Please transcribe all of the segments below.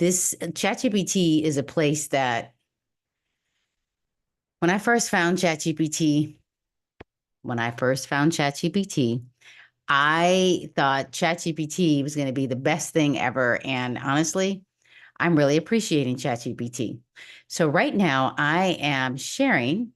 This ChatGPT is a place that when I first found ChatGPT, I thought ChatGPT was going to be the best thing ever. And honestly, I'm really appreciating ChatGPT. So right now I am sharing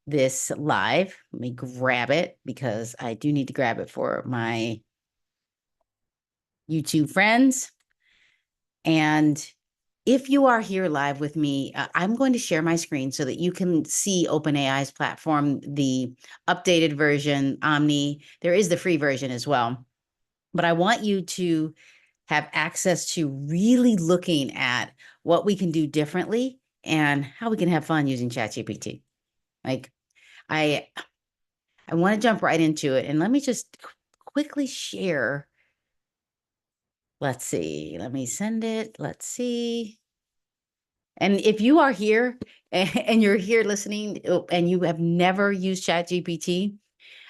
this live. Let me grab it because I do need to grab it for my YouTube friends. And if you are here live with me, I'm going to share my screen so that you can see OpenAI's platform, the updated version, Omni. There is the free version as well. But I want you to have access to really looking at what we can do differently and how we can have fun using ChatGPT. Like I want to jump right into it. And let me just quickly share. Let's see. Let me send it. Let's see. And if you are here and you're here listening and you have never used ChatGPT,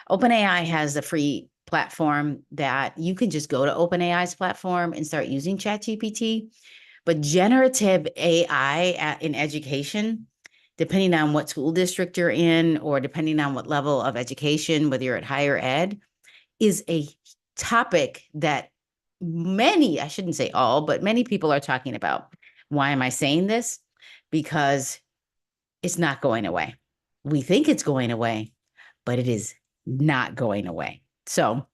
OpenAI has a free platform that you can just go to OpenAI's platform and start using ChatGPT. But generative AI in education, depending on what school district you're in or depending on what level of education, whether you're at higher ed, is a topic that many, I shouldn't say all, but many people are talking about. Why am I saying this? Because it's not going away. We think it's going away, but it is not going away. So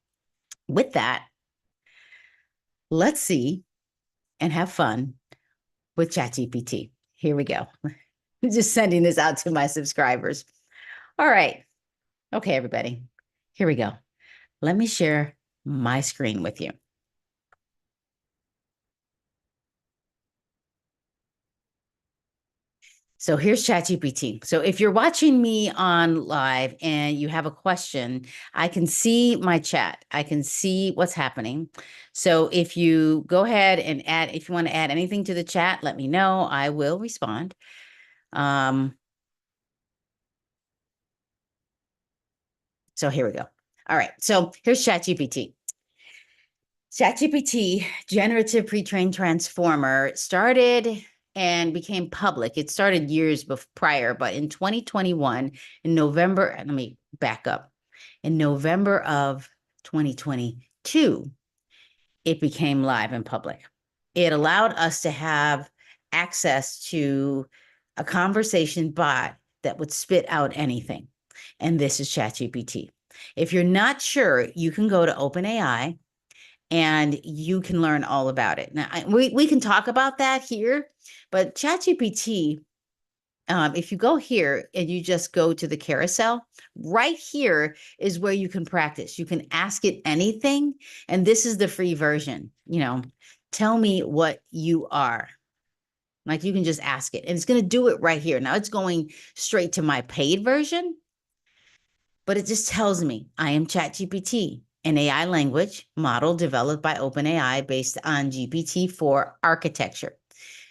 with that, let's see and have fun with ChatGPT. Here we go. I'm just sending this out to my subscribers. All right. Okay, everybody. Here we go. Let me share my screen with you. So here's ChatGPT. So if you're watching me on live and you have a question, I can see my chat. I can see what's happening. So if you go ahead and add, if you want to add anything to the chat, let me know. I will respond. So here we go. All right. So here's ChatGPT. ChatGPT, generative pre-trained transformer, started and became public. It started years prior, but in 2021, in November, let me back up. In November of 2022, it became live in public. It allowed us to have access to a conversation bot that would spit out anything. And this is ChatGPT. If you're not sure, you can go to OpenAI and you can learn all about it. Now, we can talk about that here, but ChatGPT, if you go here and you just go to the carousel, right here is where you can practice. You can ask it anything, and this is the free version. Tell me what you are. Like you can just ask it, and it's going to do it right here. Now it's going straight to my paid version, but it just tells me I am ChatGPT, an AI language model developed by OpenAI based on GPT-4 architecture.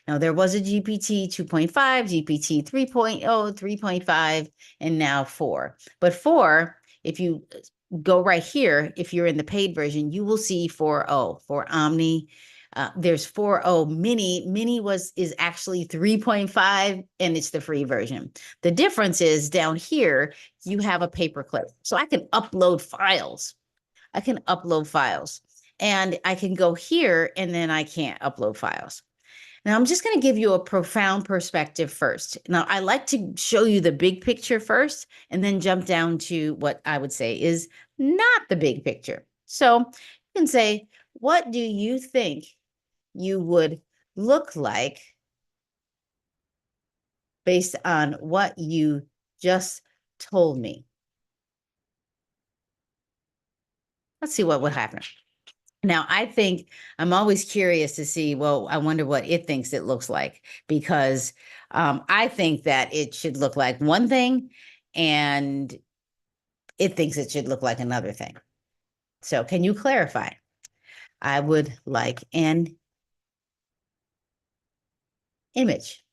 Now, there was a GPT 2.5, GPT 3.0, 3.5, and now 4. But 4, if you go right here, if you're in the paid version, you will see 4.0 for Omni. There's 4.0 mini. Mini is actually 3.5, and it's the free version. The difference is down here, you have a paperclip. So I can upload files. And I can go here, and then I can't upload files. Now, I'm just going to give you a profound perspective first. Now, I like to show you the big picture first and then jump down to what I would say is not the big picture. So you can say, what do you think you would look like based on what you just told me? Let's see what would happen. Now, I think I'm always curious to see, well, I wonder what it thinks it looks like, because I think that it should look like one thing and it thinks it should look like another thing. So can you clarify? I would like an image.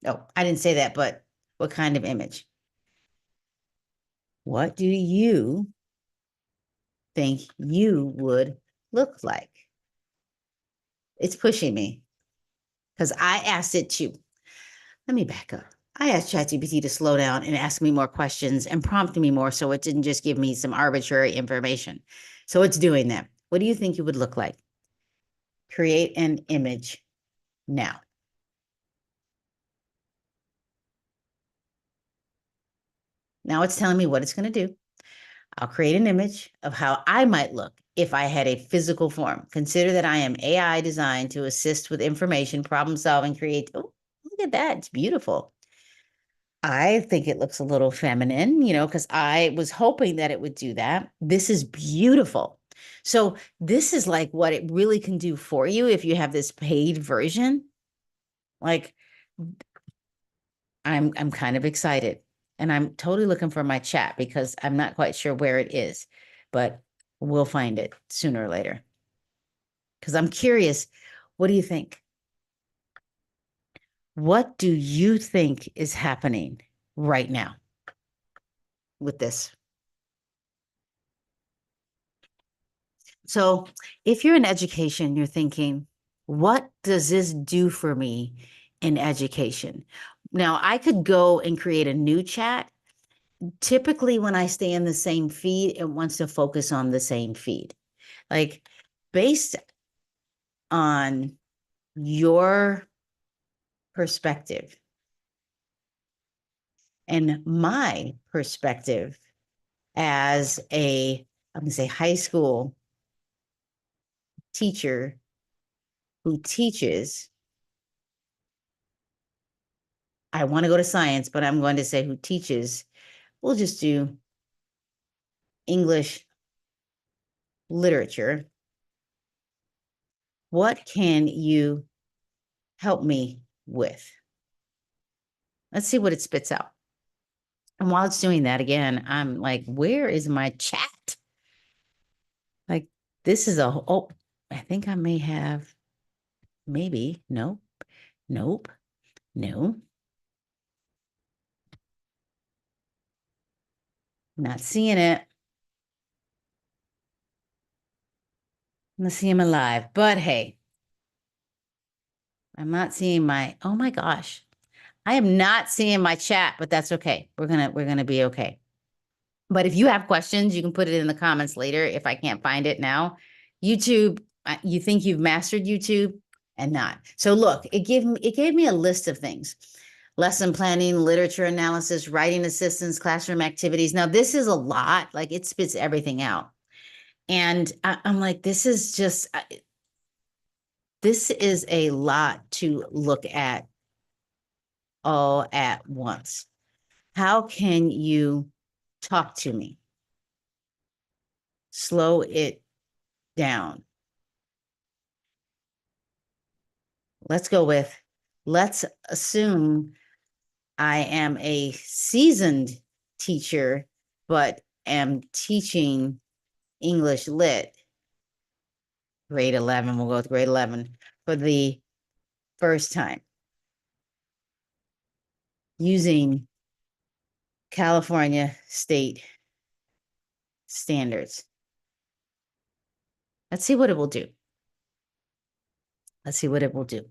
Oh, I didn't say that, but what kind of image? What do you think you would look like? It's pushing me because I asked it to, let me back up. I asked ChatGPT to slow down and ask me more questions and prompt me more so it didn't just give me some arbitrary information. So it's doing that. What do you think it would look like? Create an image now. Now it's telling me what it's going to do. I'll create an image of how I might look if I had a physical form. Consider that I am AI designed to assist with information, problem solving, create. Oh, look at that. It's beautiful. I think it looks a little feminine, because I was hoping that it would do that. This is beautiful. So this is like what it really can do for you if you have this paid version. Like I'm kind of excited, and I'm totally looking for my chat because I'm not quite sure where it is, but we'll find it sooner or later. Because I'm curious, what do you think? What do you think is happening right now with this? So, if you're in education, you're thinking, what does this do for me in education? Now, I could go and create a new chat. Typically, when I stay in the same feed, it wants to focus on the same feed. Like, based on your perspective and my perspective as I'm going to say high school teacher who teaches, I want to go to science, but I'm going to say who teaches. We'll just do English literature. What can you help me with? Let's see what it spits out. And while it's doing that again, I'm like, where is my chat? Like, this is I think I may have, maybe, nope, nope, no, not seeing it. I'm not seeing him alive, but hey, I'm not seeing oh my gosh. I am not seeing my chat, but that's okay. We're gonna be okay. But if you have questions, you can put it in the comments later if I can't find it now. YouTube, you think you've mastered YouTube and not. So look, it gave me a list of things. Lesson planning, literature analysis, writing assistance, classroom activities. Now this is a lot, like it spits everything out. And I'm like, this is a lot to look at all at once. How can you talk to me? Slow it down. Let's assume I am a seasoned teacher, but am teaching English lit, grade 11. We'll go with grade 11 for the first time using California state standards. Let's see what it will do. Let's see what it will do.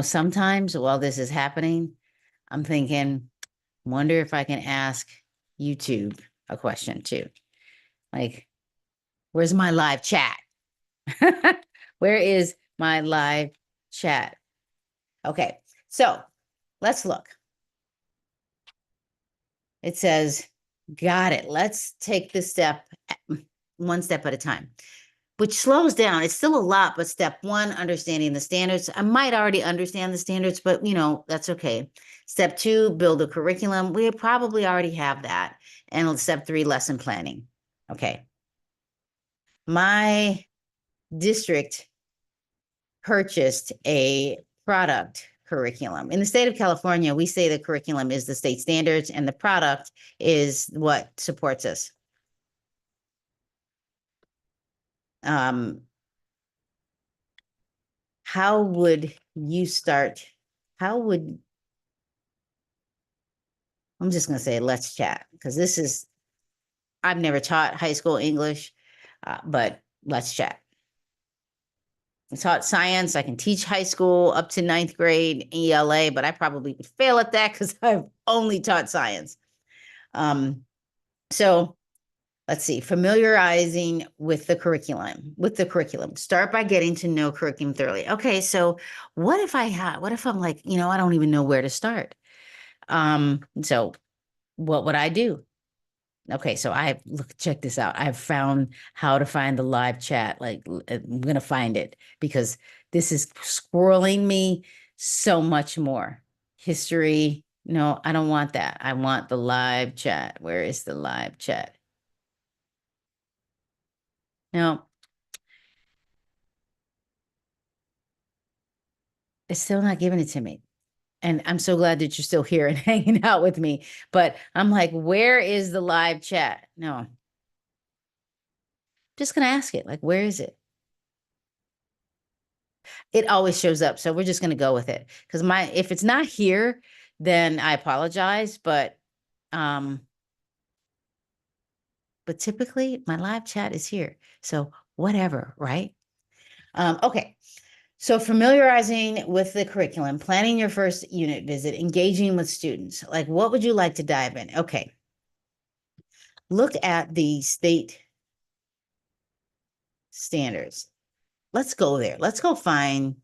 Sometimes while this is happening, I'm thinking, wonder if I can ask YouTube a question too. Like, where's my live chat? Where is my live chat? Okay, so let's look. It says, got it. Let's take this one step at a time, which slows down. It's still a lot, but step one, understanding the standards. I might already understand the standards, but that's okay. Step two, build a curriculum. We probably already have that. And step three, lesson planning. Okay. My district purchased a product curriculum. In the state of California, we say the curriculum is the state standards and the product is what supports us. How would you start? I'm just going to say, let's chat, because I've never taught high school English, but let's chat. taught science. I can teach high school up to ninth grade ELA, but I probably would fail at that because I've only taught science. So let's see, familiarizing with the curriculum, Start by getting to know curriculum thoroughly. Okay, so what if I'm like, I don't even know where to start? So what would I do? Okay, so check this out. I've found how to find the live chat. Like I'm gonna find it because this is scrolling me so much more. History. No, I don't want that. I want the live chat. Where is the live chat? No, it's still not giving it to me. And I'm so glad that you're still here and hanging out with me. But I'm like, where is the live chat? No, I'm just gonna ask it. Like, where is it? It always shows up. So we're just going to go with it. Because if it's not here, then I apologize. Um, but typically my live chat is here. So whatever, right? Okay. So familiarizing with the curriculum, planning your first unit visit, engaging with students. Like, what would you like to dive in? Okay. Look at the state standards. Let's go there. Let's go find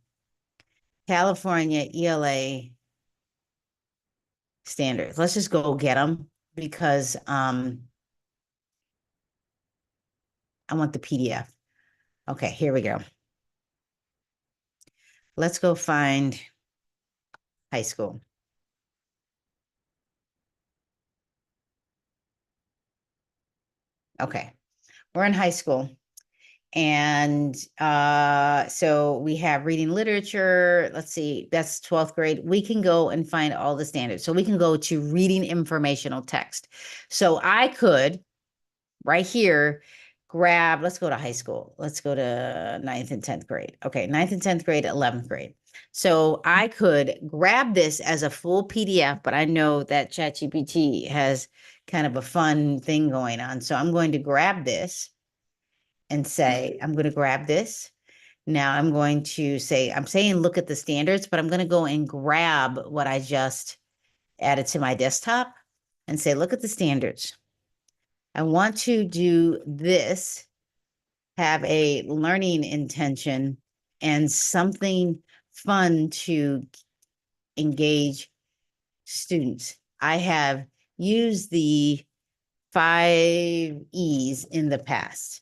California ELA standards. Let's just go get them because I want the PDF. Okay, here we go. Let's go find high school. Okay, we're in high school. And so we have reading literature. Let's see, that's 12th grade. We can go and find all the standards. So we can go to reading informational text. So I could right here let's go to high school. Let's go to 9th and 10th grade. Okay, 9th and 10th grade, 11th grade. So I could grab this as a full PDF, but I know that ChatGPT has kind of a fun thing going on. So I'm going to grab this and say, I'm going to grab this. Now I'm going to say, I'm saying look at the standards, but I'm going to go and grab what I just added to my desktop and say, look at the standards. I want to do this, have a learning intention and something fun to engage students. I have used the 5 E's in the past.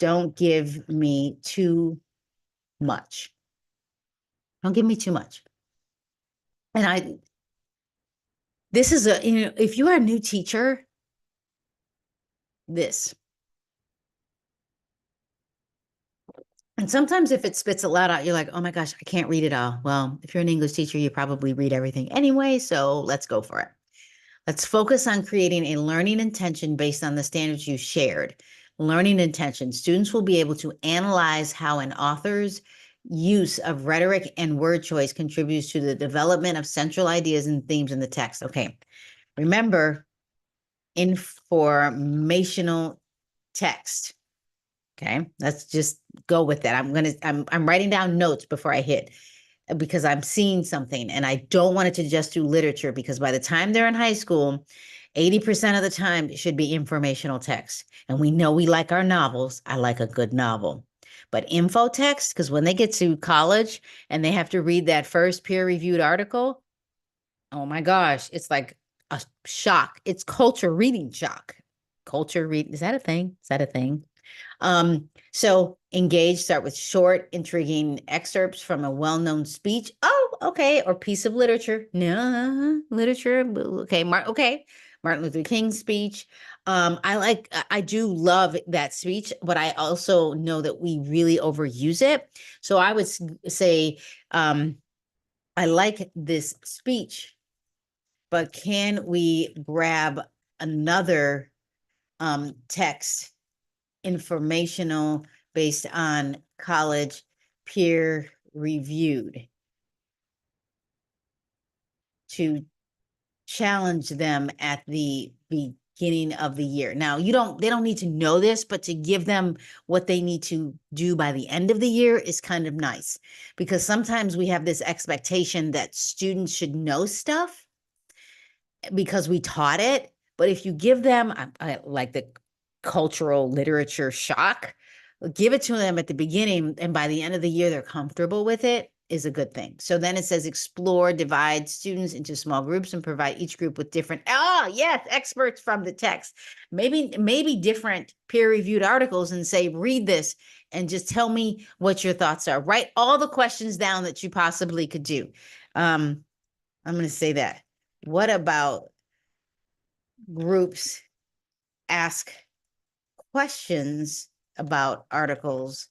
Don't give me too much. Don't give me too much. And this is if you are a new teacher, this. And sometimes if it spits a lot out, you're like, oh my gosh, I can't read it all. Well, if you're an English teacher, you probably read everything anyway. So let's go for it. Let's focus on creating a learning intention based on the standards you shared. Learning intention. Students will be able to analyze how an author's use of rhetoric and word choice contributes to the development of central ideas and themes in the text. Okay. Remember, informational text. Okay. Let's just go with that. I'm writing down notes before I hit because I'm seeing something and I don't want it to just do literature because by the time they're in high school, 80% of the time it should be informational text. And we know we like our novels. I like a good novel. But info text, because when they get to college and they have to read that first peer-reviewed article, oh my gosh, it's like a shock. It's culture reading shock. Culture read, is that a thing? Is that a thing? So engage, start with short, intriguing excerpts from a well-known speech. Oh, okay, or piece of literature. No, literature. Okay, Martin Luther King's speech. I do love that speech, but I also know that we really overuse it. So I would say, I like this speech, but can we grab another text informational based on college peer reviewed to challenge them at the beginning of the year. Now, they don't need to know this, but to give them what they need to do by the end of the year is kind of nice, because sometimes we have this expectation that students should know stuff because we taught it. But if you give them, I like the cultural literature shock, give it to them at the beginning, and by the end of the year, they're comfortable with it, is a good thing. So then it says explore, divide students into small groups and provide each group with different, yes, experts from the text. Maybe different peer-reviewed articles, and say, read this and just tell me what your thoughts are. Write all the questions down that you possibly could do. I'm going to say that. What about groups ask questions about articles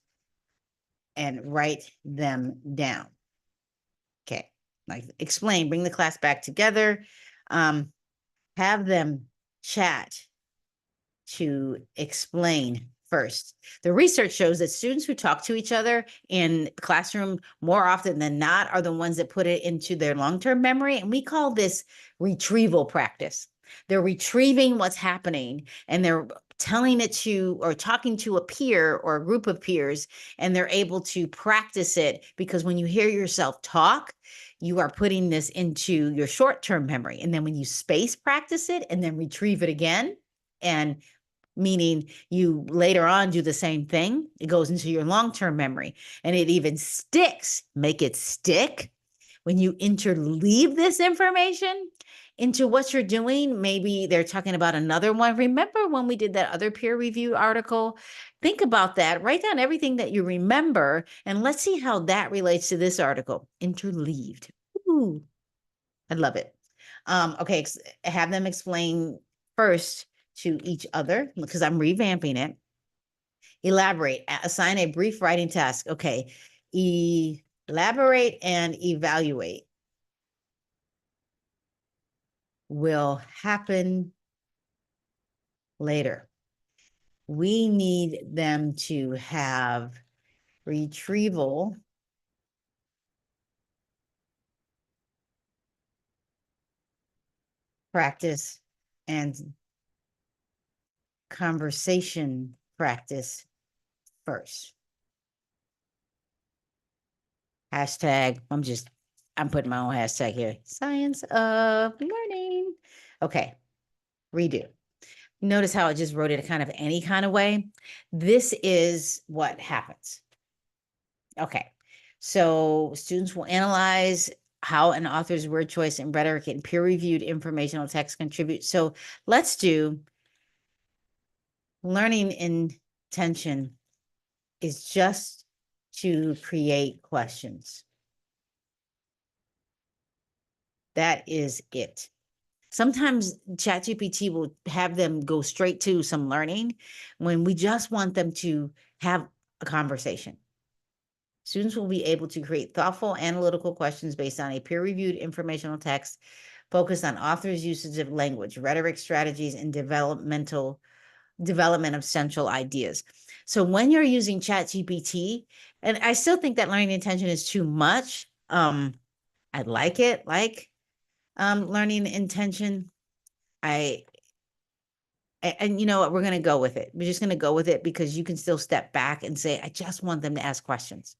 and write them down? Okay, like explain, bring the class back together, have them chat to explain first. The research shows that students who talk to each other in classroom more often than not are the ones that put it into their long-term memory. And we call this retrieval practice. They're retrieving what's happening, and they're telling it to, or talking to a peer or a group of peers, and they're able to practice it, because when you hear yourself talk, you are putting this into your short-term memory. And then when you space practice it and then retrieve it again, and meaning you later on do the same thing, it goes into your long-term memory, and it even sticks. Make it stick. When you interleave this information into what you're doing, maybe they're talking about another one. Remember when we did that other peer review article? Think about that. Write down everything that you remember, and let's see how that relates to this article. Interleaved. Ooh, I love it. Okay, have them explain first to each other, because I'm revamping it. Elaborate, assign a brief writing task. Okay, elaborate and evaluate will happen later. We need them to have retrieval, practice, and conversation practice first. Hashtag, I'm putting my own hashtag here. Science of learning. Okay, redo. Notice how I just wrote it kind of any kind of way. This is what happens. Okay, so students will analyze how an author's word choice and rhetoric and peer-reviewed informational text contribute. So let's do learning intention is just to create questions. That is it. Sometimes ChatGPT will have them go straight to some learning when we just want them to have a conversation. Students will be able to create thoughtful analytical questions based on a peer-reviewed informational text focused on authors' usage of language, rhetoric strategies, and development of central ideas. So when you're using ChatGPT, and I still think that learning intention is too much. I like it, learning intention. And you know what, we're going to go with it. We're just going to go with it, because you can still step back and say, I just want them to ask questions.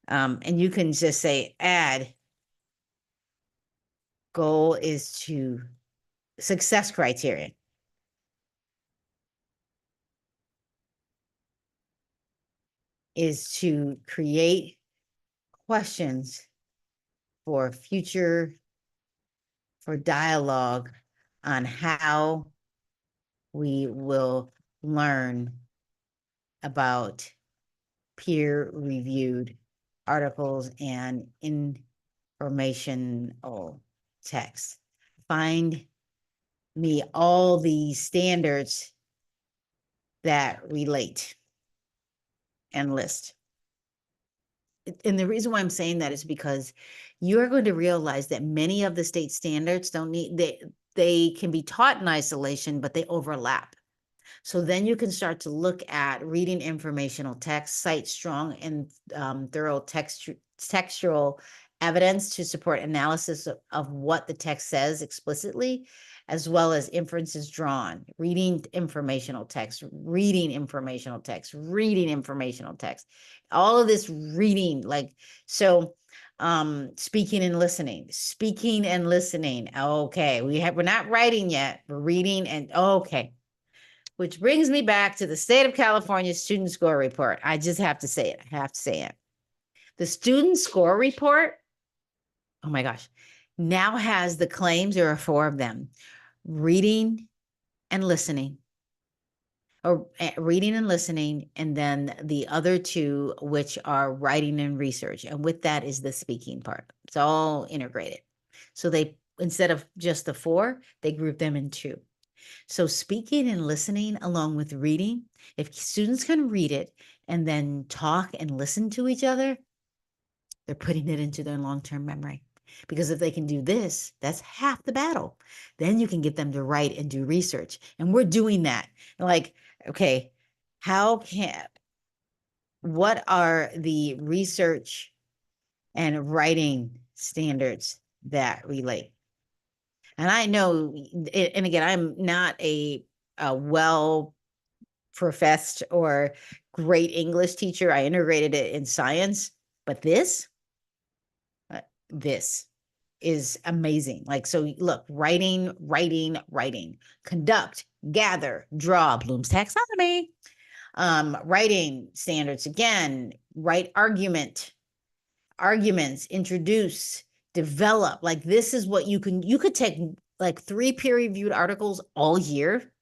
And you can just say, add goal is to success criteria is to create questions for dialogue on how we will learn about peer-reviewed articles and informational text. Find me all the standards that relate and list. And the reason why I'm saying that is because you're going to realize that many of the state standards they can be taught in isolation, but they overlap. So then you can start to look at reading informational text, cite strong and thorough textual evidence to support analysis of what the text says explicitly, as well as inferences drawn, reading informational text, reading informational text, reading informational text, all of this reading, like, so speaking and listening. Okay, we're not writing yet, we're reading, and okay. Which brings me back to the state of California student score report. I just have to say it. The student score report, oh my gosh, now has the claims. There are 4 of them: reading and listening, or reading and listening, and then the other 2, which are writing and research. And with that is the speaking part. It's all integrated. So they, instead of just the 4, they group them in 2. So speaking and listening along with reading, if students can read it and then talk and listen to each other, they're putting it into their long-term memory. Because if they can do this, that's half the battle. Then you can get them to write and do research. And we're doing that. Like, okay, what are the research and writing standards that relate? And I know, and again, I'm not a well professed or great English teacher. I integrated it in science, but this is amazing. Like, so look, writing, conduct, gather, draw, Bloom's taxonomy, writing standards, again, write arguments, introduce, develop. Like, this is what you could take like 3 peer-reviewed articles all year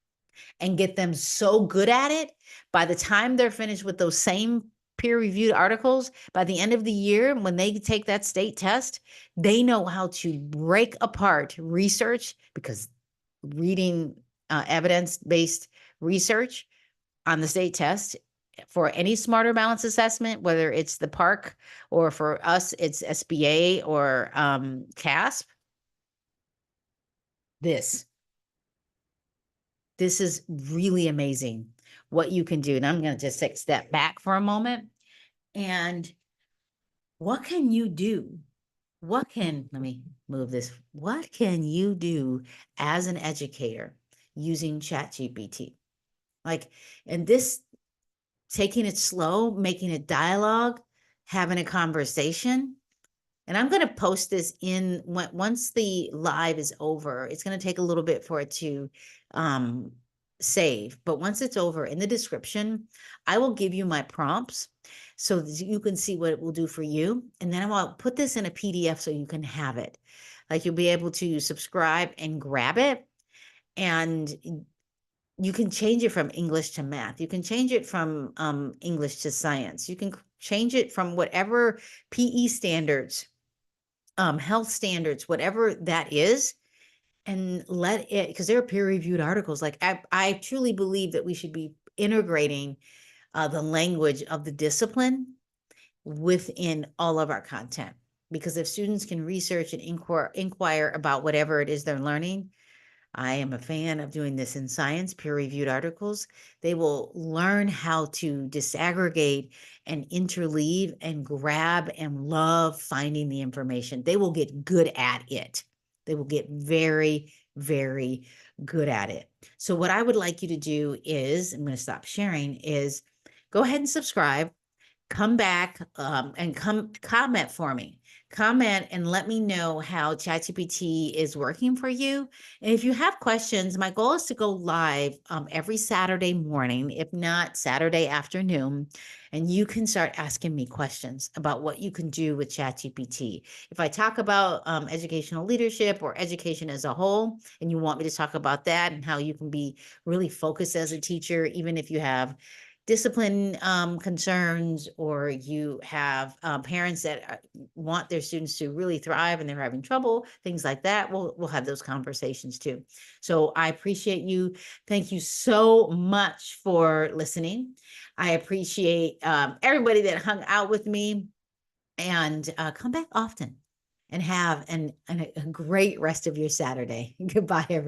and get them so good at it. By the time they're finished with those same peer-reviewed articles, by the end of the year, when they take that state test, they know how to break apart research, because reading evidence-based research on the state test for any smarter balance assessment, whether it's the PARC or for us, it's SBA or CASP, this is really amazing what you can do. And I'm going to just take a step back for a moment. And what can you do? Let me move this. What can you do as an educator using ChatGPT? Like, and this, taking it slow, making it dialogue, having a conversation. And I'm going to post this in once the live is over. It's going to take a little bit for it to save. But once it's over, in the description, I will give you my prompts so that you can see what it will do for you. And then I'll put this in a PDF so you can have it. Like, you'll be able to subscribe and grab it. And you can change it from English to math. You can change it from English to science. You can change it from whatever PE standards, health standards, whatever that is, and let it, because there are peer-reviewed articles. Like, I truly believe that we should be integrating the language of the discipline within all of our content. Because if students can research and inquire about whatever it is they're learning, I am a fan of doing this in science, peer-reviewed articles. They will learn how to disaggregate and interleave and grab and love finding the information. They will get good at it. They will get very, very good at it. So what I would like you to do is, I'm going to stop sharing, is go ahead and subscribe. Come back and comment for me. Comment and let me know how ChatGPT is working for you. And if you have questions, my goal is to go live every Saturday morning, if not Saturday afternoon, and you can start asking me questions about what you can do with ChatGPT. If I talk about educational leadership or education as a whole, and you want me to talk about that and how you can be really focused as a teacher, even if you have discipline concerns, or you have parents that want their students to really thrive and they're having trouble, things like that, we'll have those conversations too. So I appreciate you. Thank you so much for listening. I appreciate everybody that hung out with me, and come back often and have a great rest of your Saturday. Goodbye, everybody.